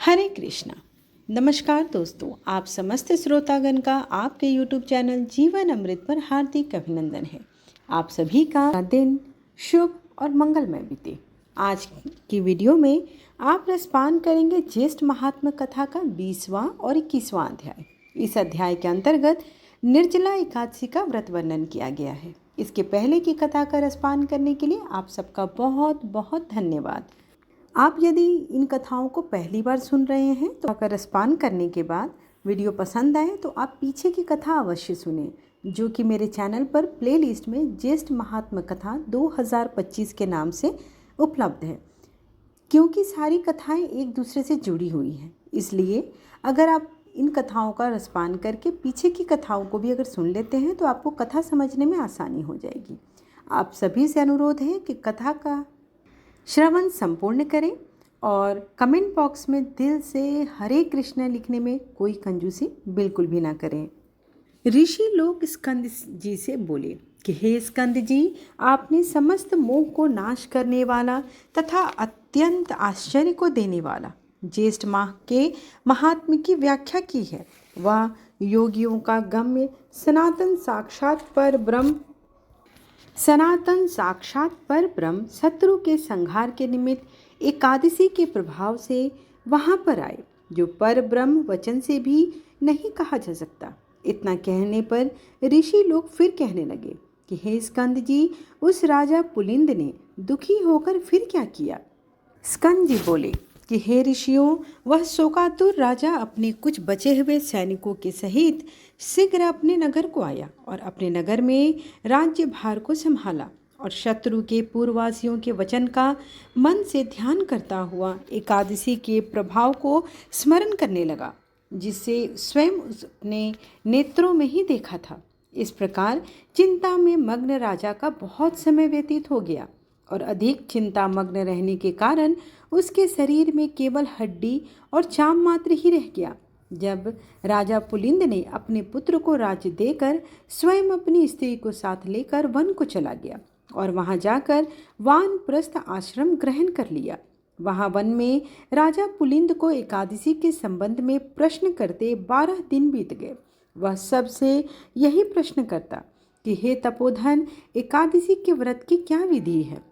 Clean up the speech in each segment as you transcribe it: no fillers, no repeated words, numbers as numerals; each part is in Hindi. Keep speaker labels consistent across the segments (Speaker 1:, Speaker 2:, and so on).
Speaker 1: हरे कृष्णा। नमस्कार दोस्तों, आप समस्त श्रोतागण का आपके YouTube चैनल जीवन अमृत पर हार्दिक अभिनंदन है। आप सभी का दिन शुभ और मंगलमय बीते। आज की वीडियो में आप रसपान करेंगे ज्येष्ठ महात्मा कथा का 20वां और 21वां अध्याय। इस अध्याय के अंतर्गत निर्जला एकादशी का व्रत वर्णन किया गया है। इसके पहले की कथा का रसपान करने के लिए आप सबका बहुत बहुत धन्यवाद। आप यदि इन कथाओं को पहली बार सुन रहे हैं तो अगर रसपान करने के बाद वीडियो पसंद आए तो आप पीछे की कथा अवश्य सुनें, जो कि मेरे चैनल पर प्लेलिस्ट में ज्येष्ठ महात्मा कथा 2025 के नाम से उपलब्ध है। क्योंकि सारी कथाएं एक दूसरे से जुड़ी हुई हैं, इसलिए अगर आप इन कथाओं का रसपान करके पीछे की कथाओं को भी अगर सुन लेते हैं तो आपको कथा समझने में आसानी हो जाएगी। आप सभी से अनुरोध है कि कथा का श्रवण संपूर्ण करें और कमेंट बॉक्स में दिल से हरे कृष्ण लिखने में कोई कंजूसी बिल्कुल भी ना करें। ऋषि लोग स्कंद जी से बोले कि हे स्कंद जी, आपने समस्त मोह को नाश करने वाला तथा अत्यंत आश्चर्य को देने वाला ज्येष्ठ माह के महात्म्य की व्याख्या की है। वह योगियों का गम्य सनातन साक्षात पर ब्रह्म शत्रु के संहार के निमित्त एकादशी के प्रभाव से वहाँ पर आए, जो पर ब्रह्म वचन से भी नहीं कहा जा सकता। इतना कहने पर ऋषि लोग फिर कहने लगे कि हे स्कंद जी, उस राजा पुलिंद ने दुखी होकर फिर क्या किया। स्कंद जी बोले कि हे ऋषियों, वह शोकातुर राजा अपने कुछ बचे हुए सैनिकों के सहित शीघ्र अपने नगर को आया और अपने नगर में राज्य भार को संभाला और शत्रु के पूर्ववासियों के वचन का मन से ध्यान करता हुआ एकादशी के प्रभाव को स्मरण करने लगा, जिसे स्वयं उसने नेत्रों में ही देखा था। इस प्रकार चिंता में मग्न राजा का बहुत समय व्यतीत हो गया और अधिक चिंता मग्न रहने के कारण उसके शरीर में केवल हड्डी और चाम मात्र ही रह गया। जब राजा पुलिंद ने अपने पुत्र को राज्य देकर स्वयं अपनी स्त्री को साथ लेकर वन को चला गया और वहां जाकर वानप्रस्थ आश्रम ग्रहण कर लिया। वहां वन में राजा पुलिंद को एकादशी के संबंध में प्रश्न करते 12 दिन बीत गए। वह सबसे यही प्रश्न करता कि हे तपोधन, एकादशी के व्रत की क्या विधि है,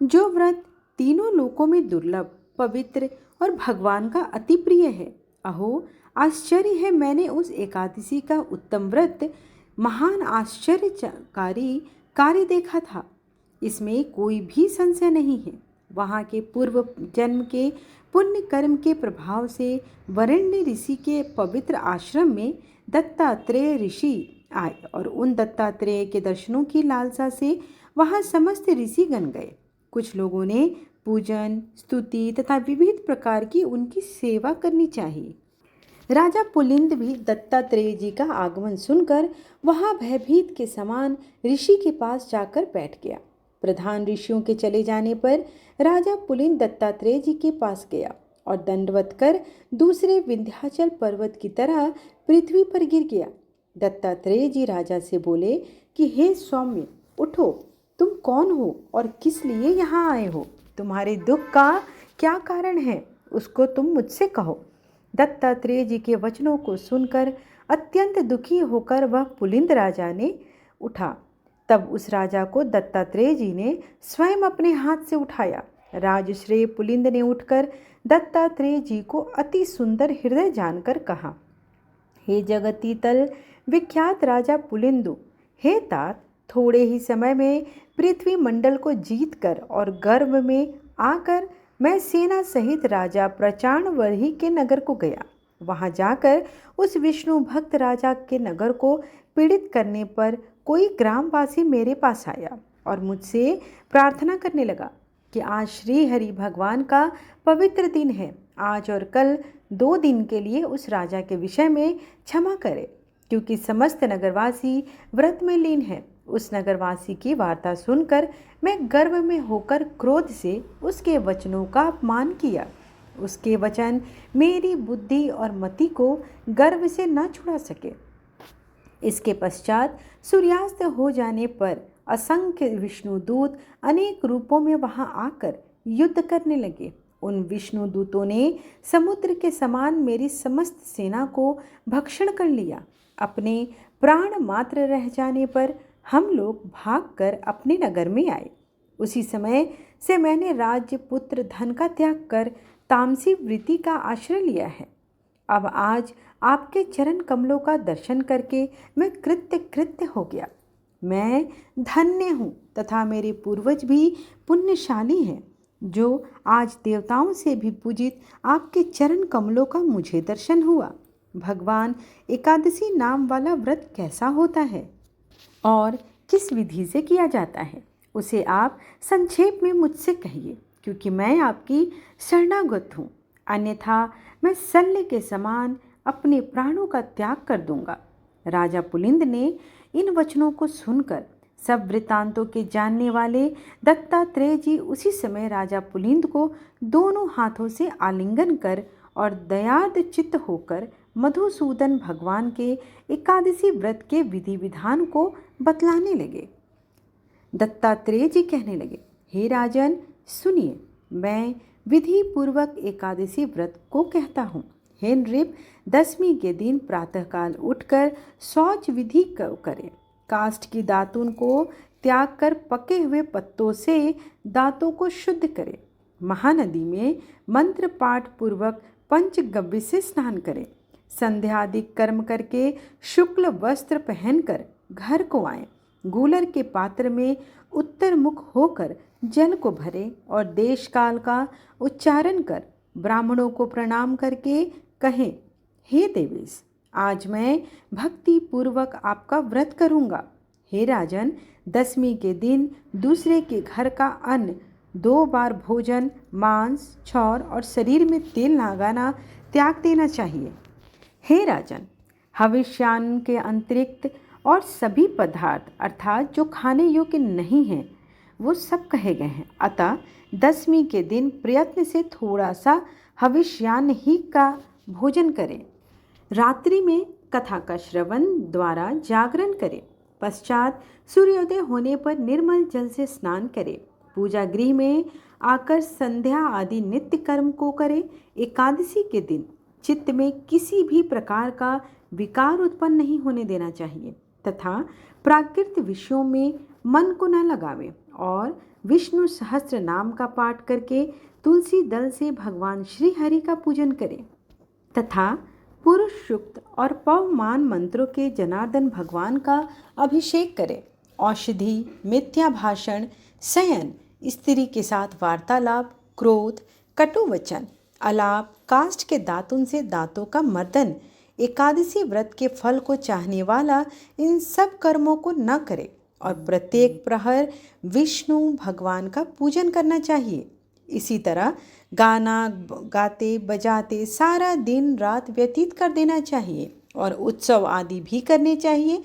Speaker 1: जो व्रत तीनों लोकों में दुर्लभ, पवित्र और भगवान का अति प्रिय है। अहो आश्चर्य है, मैंने उस एकादशी का उत्तम व्रत महान आश्चर्यकारी कार्य देखा था, इसमें कोई भी संशय नहीं है। वहाँ के पूर्व जन्म के पुण्य कर्म के प्रभाव से वरेण्य ऋषि के पवित्र आश्रम में दत्तात्रेय ऋषि आए और उन दत्तात्रेय के दर्शनों की लालसा से वहाँ समस्त ऋषिगण गए। कुछ लोगों ने पूजन, स्तुति तथा विविध प्रकार की उनकी सेवा करनी चाहिए। राजा पुलिंद भी दत्तात्रेय जी का आगमन सुनकर वहां भयभीत के समान ऋषि के पास जाकर बैठ गया। प्रधान ऋषियों के चले जाने पर राजा पुलिंद दत्तात्रेय जी के पास गया और दंडवत कर दूसरे विंध्याचल पर्वत की तरह पृथ्वी पर गिर गया। दत्तात्रेय जी राजा से बोले कि हे सौम्य, उठो, तुम कौन हो और किस लिए यहाँ आए हो? तुम्हारे दुख का क्या कारण है, उसको तुम मुझसे कहो। दत्तात्रेय जी के वचनों को सुनकर अत्यंत दुखी होकर वह पुलिंद राजा ने उठा। तब उस राजा को दत्तात्रेय जी ने स्वयं अपने हाथ से उठाया। राजश्रेय पुलिंद ने उठकर दत्तात्रेय जी को अति सुंदर हृदय जानकर कहा, हे जगतीतल विख्यात राजा पुलिंदु, हे तात, थोड़े ही समय में पृथ्वी मंडल को जीतकर और गर्व में आकर मैं सेना सहित राजा प्रचाणवर्ही के नगर को गया। वहां जाकर उस विष्णु भक्त राजा के नगर को पीड़ित करने पर कोई ग्रामवासी मेरे पास आया और मुझसे प्रार्थना करने लगा कि आज श्री हरि भगवान का पवित्र दिन है, आज और कल 2 दिन के लिए उस राजा के विषय में क्षमा करे, क्योंकि समस्त नगरवासी व्रत में लीन है। उस नगरवासी की वार्ता सुनकर मैं गर्व में होकर क्रोध से उसके वचनों का अपमान किया। उसके वचन मेरी बुद्धि और मति को गर्व से न छुड़ा सके। इसके पश्चात सूर्यास्त हो जाने पर असंख्य विष्णुदूत अनेक रूपों में वहां आकर युद्ध करने लगे उन विष्णु दूतों ने समुद्र के समान मेरी समस्त सेना को भक्षण कर लिया। अपने प्राण मात्र रह जाने पर हम लोग भागकर अपने नगर में आए। उसी समय से मैंने राज्य, पुत्र, धन का त्याग कर तामसी वृत्ति का आश्रय लिया है। अब आज आपके चरण कमलों का दर्शन करके मैं कृत्य हो गया। मैं धन्य हूँ तथा मेरे पूर्वज भी पुण्यशाली हैं, जो आज देवताओं से भी पूजित आपके चरण कमलों का मुझे दर्शन हुआ। भगवान, एकादशी नाम वाला व्रत कैसा होता है और किस विधि से किया जाता है, उसे आप संक्षेप में मुझसे कहिए, क्योंकि मैं आपकी शरणागत हूँ। अन्यथा मैं शल्य के समान अपने प्राणों का त्याग कर दूंगा। राजा पुलिंद ने इन वचनों को सुनकर, सब वृत्तांतों के जानने वाले दत्तात्रेय जी उसी समय राजा पुलिंद को दोनों हाथों से आलिंगन कर और दयार्द चित्त होकर मधुसूदन भगवान के एकादशी व्रत के विधि विधान को बतलाने लगे। दत्तात्रेय जी कहने लगे, हे राजन, सुनिए, मैं विधि पूर्वक एकादशी व्रत को कहता हूँ। हे नृप, 10वीं के दिन प्रातःकाल उठकर शौच विधि करें। काष्ठ की दातुन को त्याग कर पके हुए पत्तों से दांतों को शुद्ध करें। महानदी में मंत्र पाठ पूर्वक पंचगव्य से स्नान करें। संध्यादिक कर्म करके शुक्ल वस्त्र पहनकर घर को आएं। गूलर के पात्र में उत्तर मुख होकर जल को भरें और देश काल का उच्चारण कर ब्राह्मणों को प्रणाम करके कहें, हे देवेश, आज मैं भक्ति पूर्वक आपका व्रत करूँगा। हे राजन, 10वीं के दिन दूसरे के घर का अन्न, 2 बार भोजन, मांस, छौर और शरीर में तेल लगाना त्याग देना चाहिए। हे राजन, हविष्यान्न के अतिरिक्त और सभी पदार्थ अर्थात जो खाने योग्य नहीं हैं वो सब कहे गए हैं। अतः 10वीं के दिन प्रयत्न से थोड़ा सा हविष्यान्न ही का भोजन करें। रात्रि में कथा का श्रवण द्वारा जागरण करें। पश्चात सूर्योदय होने पर निर्मल जल से स्नान करें। पूजा गृह में आकर संध्या आदि नित्य कर्म को करें। एकादशी के दिन चित्त में किसी भी प्रकार का विकार उत्पन्न नहीं होने देना चाहिए तथा प्राकृत विषयों में मन को न लगावें और विष्णु सहस्त्र नाम का पाठ करके तुलसी दल से भगवान श्री हरि का पूजन करें तथा पुरुष सूक्त और पवमान मंत्रों के जनार्दन भगवान का अभिषेक करें। औषधि, मिथ्या भाषण, शयन, स्त्री के साथ वार्तालाप, क्रोध, कटु वचन, अलाप, काष्ठ के दातुन से दांतों का मर्दन, एकादशी व्रत के फल को चाहने वाला इन सब कर्मों को न करे और प्रत्येक प्रहर विष्णु भगवान का पूजन करना चाहिए। इसी तरह गाना गाते बजाते सारा दिन रात व्यतीत कर देना चाहिए और उत्सव आदि भी करने चाहिए।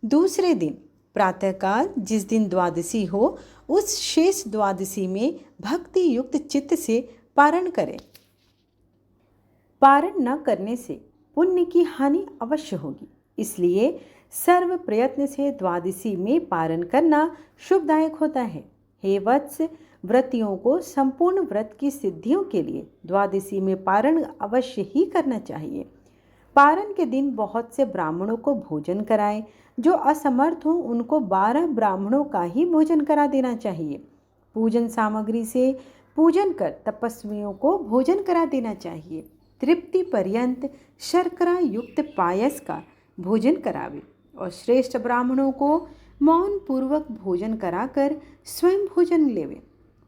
Speaker 1: दूसरे दिन प्रातःकाल जिस दिन द्वादशी हो उस शेष द्वादशी में भक्ति युक्त चित्त से पारण करें। पारण न करने से पुण्य की हानि अवश्य होगी, इसलिए सर्व प्रयत्न से द्वादशी में पारण करना शुभदायक होता है। हे वत्स, व्रतियों को संपूर्ण व्रत की सिद्धियों के लिए द्वादशी में पारण अवश्य ही करना चाहिए। पारण के दिन बहुत से ब्राह्मणों को भोजन कराएं। जो असमर्थ हों उनको 12 ब्राह्मणों का ही भोजन करा देना चाहिए। पूजन सामग्री से पूजन कर तपस्वियों को भोजन करा देना चाहिए। तृप्ति पर्यंत शर्करा युक्त पायस का भोजन करावे और श्रेष्ठ ब्राह्मणों को मौन पूर्वक भोजन कराकर स्वयं भोजन लेवे।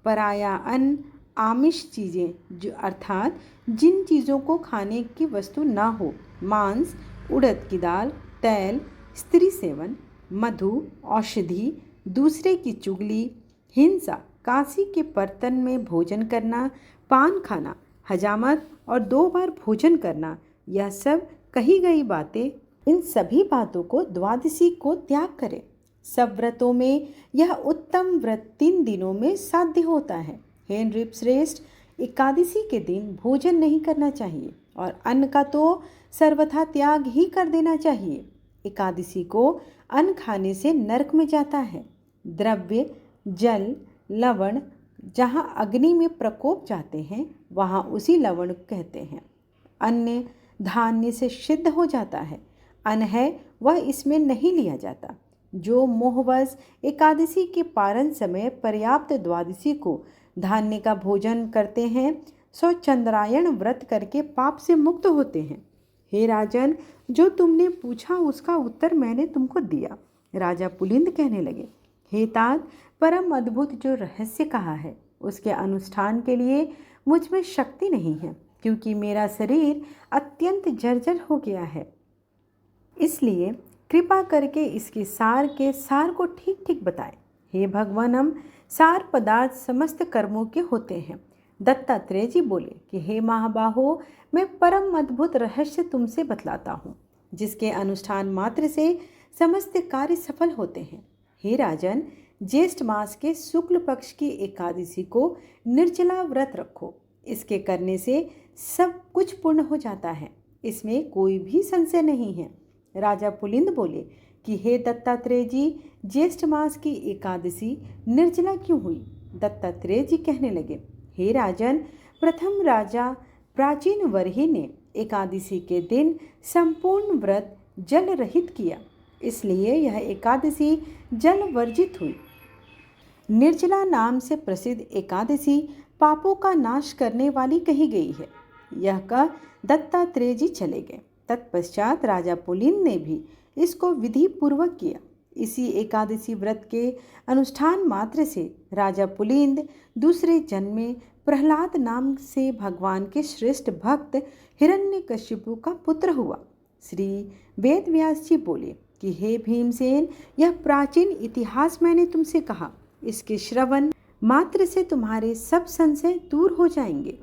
Speaker 1: पराया अन्न, आमिष चीज़ें जो अर्थात जिन चीज़ों को खाने की वस्तु न हो, मांस, उड़द की दाल, तैल, स्त्री सेवन, मधु, औषधि, दूसरे की चुगली, हिंसा, कांसी के बर्तन में भोजन करना, पान खाना, हजामत और 2 बार भोजन करना, यह सब कही गई बातें, इन सभी बातों को द्वादशी को त्याग करें। सब व्रतों में यह उत्तम व्रत 3 दिनों में साध्य होता है। हे नृपश्रेष्ठ, एकादशी के दिन भोजन नहीं करना चाहिए और अन्न का तो सर्वथा त्याग ही कर देना चाहिए। एकादशी को अन्न खाने से नरक में जाता है। द्रव्य, जल, लवण, जहाँ अग्नि में प्रकोप जाते हैं वहाँ उसी लवण कहते हैं। अन्य धान्य से सिद्ध हो जाता है, अन्न है वह इसमें नहीं लिया जाता। जो मोहवश एकादशी के पारण समय पर्याप्त द्वादशी को धान्य का भोजन करते हैं सो चंद्रायण व्रत करके पाप से मुक्त होते हैं। हे राजन, जो तुमने पूछा उसका उत्तर मैंने तुमको दिया। राजा पुलिंद कहने लगे, हे तात, परम अद्भुत जो रहस्य कहा है उसके अनुष्ठान के लिए मुझ में शक्ति नहीं है, क्योंकि मेरा शरीर अत्यंत जर्जर हो गया है। इसलिए कृपा करके इसके सार के सार को ठीक ठीक बताएं। हे भगवानम, सार पदार्थ समस्त कर्मों के होते हैं। दत्तात्रेय जी बोले कि हे महाबाहो, मैं परम अद्भुत रहस्य तुमसे बतलाता हूँ, जिसके अनुष्ठान मात्र से समस्त कार्य सफल होते हैं। हे राजन, ज्येष्ठ मास के शुक्ल पक्ष की एकादशी को निर्जला व्रत रखो। इसके करने से सब कुछ पूर्ण हो जाता है, इसमें कोई भी संशय नहीं है। राजा पुलिंद बोले कि हे दत्तात्रेय जी, ज्येष्ठ मास की एकादशी निर्जला क्यों हुई? दत्तात्रेय जी कहने लगे, हे राजन, प्रथम राजा प्राचीन वर्ही ने एकादशी के दिन संपूर्ण व्रत जल रहित किया, इसलिए यह एकादशी जल वर्जित हुई। निर्जला नाम से प्रसिद्ध एकादशी पापों का नाश करने वाली कही गई है। यह कह दत्तात्रेय जी चले गए। तत्पश्चात राजा पुलिंद ने भी इसको विधि पूर्वक किया। इसी एकादशी व्रत के अनुष्ठान मात्र से राजा पुलिंद दूसरे जन्म में प्रहलाद नाम से भगवान के श्रेष्ठ भक्त हिरण्यकशिपु का पुत्र हुआ। श्री वेद व्यास जी बोले कि हे भीमसेन, यह प्राचीन इतिहास मैंने तुमसे कहा, इसके श्रवण मात्र से तुम्हारे सब संशय दूर हो जाएंगे।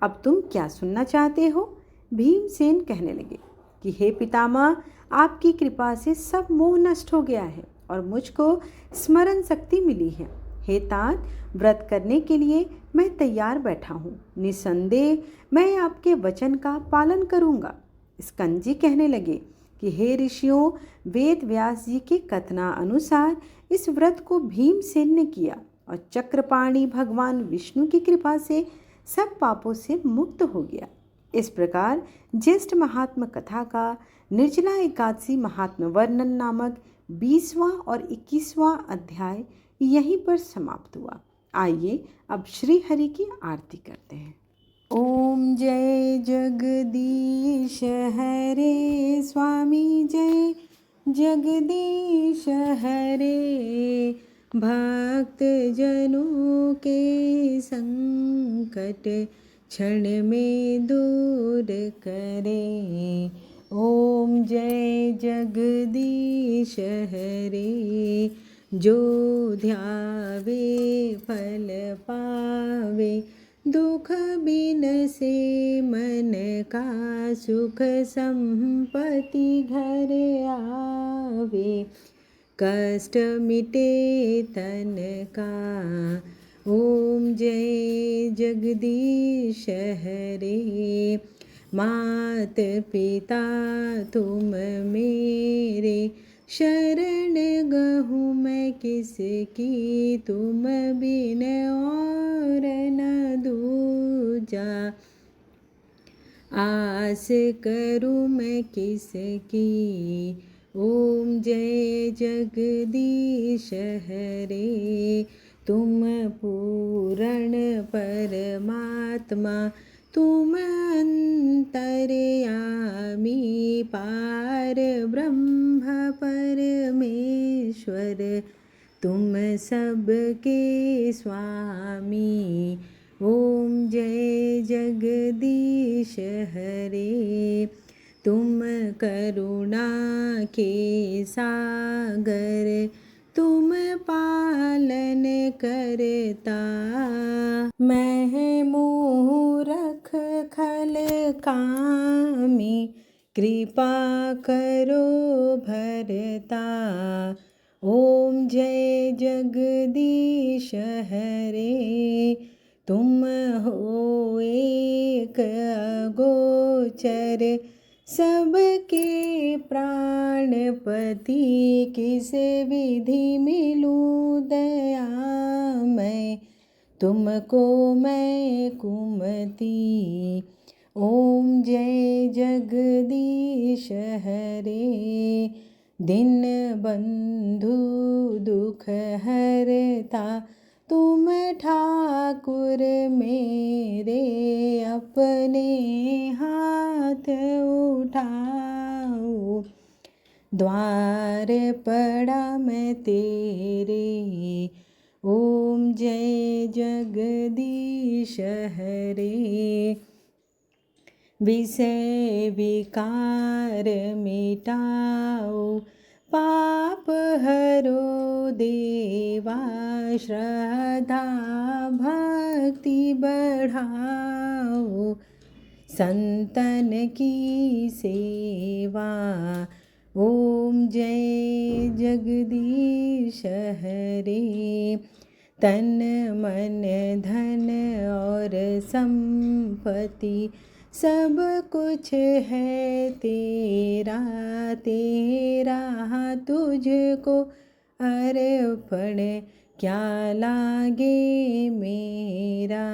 Speaker 1: अब तुम क्या सुनना चाहते हो? भीमसेन कहने लगे कि हे पितामह, आपकी कृपा से सब मोह नष्ट हो गया है और मुझको स्मरण शक्ति मिली है। हे तात, व्रत करने के लिए मैं तैयार बैठा हूँ। निसंदेह मैं आपके वचन का पालन करूँगा। स्कंजी कहने लगे कि हे ऋषियों, वेद व्यास जी के कथना अनुसार इस व्रत को भीमसेन ने किया और चक्रपाणी भगवान विष्णु की कृपा से सब पापों से मुक्त हो गया। इस प्रकार ज्येष्ठ महात्म कथा का निर्जला एकादशी महात्म वर्णन नामक 20वां और 21वां अध्याय यहीं पर समाप्त हुआ। आइए अब श्री हरि की आरती करते हैं। ओम जय जगदीश हरे स्वामी, जय जगदीश हरे। भक्त जनों के संकट क्षण में दूर करे। ओम जय जगदीश हरे। जो ध्यावे फल पावे, दुख बिन से मन का सुख संपत्ति घर आवे। कष्ट मिटे तन का। ओम जय जगदीश हरे। मात पिता तुम मेरे, शरण गहूँ मैं किसकी, तुम बिन और न दूजा। आस करूँ मैं किसकी। ओम जय जगदीश हरे। तुम पूर्ण परमात्मा, तुम अंतर्यामी, पार ब्रह्म परमेश्वर, तुम सबके स्वामी। ओम जय जगदीश हरे। तुम करुणा के सागर, तुम पालन करता। मैं मूरख खल कामी, कृपा करो भरता। ओम जय जगदीश हरे। तुम हो एक अगोचर, सबके प्राणपति, किस विधि मिलूं दया मैं, तुमको मैं कुमति। ओम जय जगदीश हरे, दिन बंधु दुख हरता, तुम ठाकुर मेरे, अपने हाथ उठाओ। द्वार पड़ा मैं तेरे, ओम जय जगदीश हरे। विषय विकार मिटाओ, पाप हरो देवा, श्रद्धा भक्ति बढ़ाओ, संतन की सेवा। ओम जय जगदीश हरे। तन मन धन और संपत्ति सब कुछ है तेरा, तेरा तुझको अर्पण क्या लागे मेरा।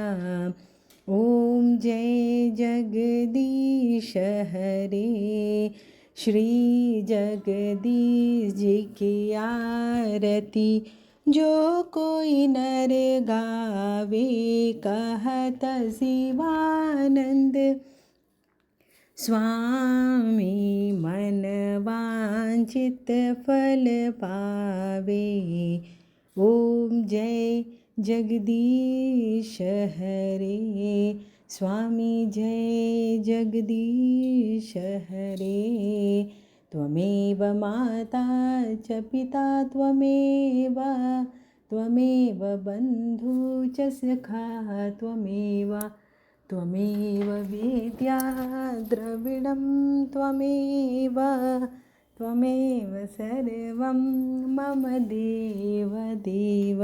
Speaker 1: ओम जय जगदीश हरे। श्री जगदीश जी की आरती जो कोई नर गावे, कहत शिवानंद स्वामी, मन वांछित फल पावे। ओम जय जगदीश हरे। स्वामी जय जगदीश हरे। त्वमेव माता च पिता त्वमेव, त्वमेव बन्धु च सखा त्वमेव, त्वमेव वेद्या द्रविणं त्वमेव, त्वमेव सर्वं मम देव देव।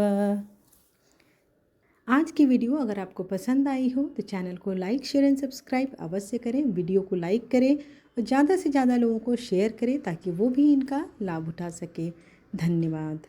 Speaker 1: आज की वीडियो अगर आपको पसंद आई हो तो चैनल को लाइक शेयर एंड सब्सक्राइब अवश्य करें। वीडियो को लाइक करें और ज़्यादा से ज़्यादा लोगों को शेयर करें ताकि वो भी इनका लाभ उठा सके। धन्यवाद।